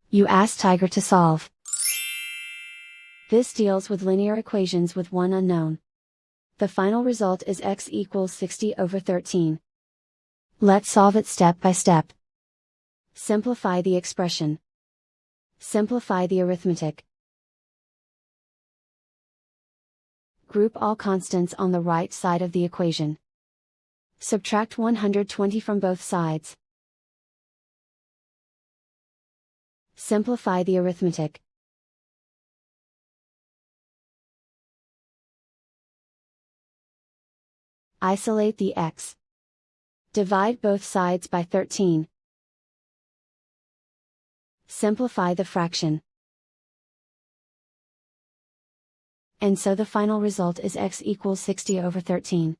You ask Tiger to solve. This deals with linear equations with one unknown. The final result is x equals 60/13. Let's solve it step by step. Simplify the expression. Simplify the arithmetic. Group all constants on the right side of the equation. Subtract 120 from both sides. Simplify the arithmetic. Isolate the x. Divide both sides by 13. Simplify the fraction. And so the final result is x equals 60/13.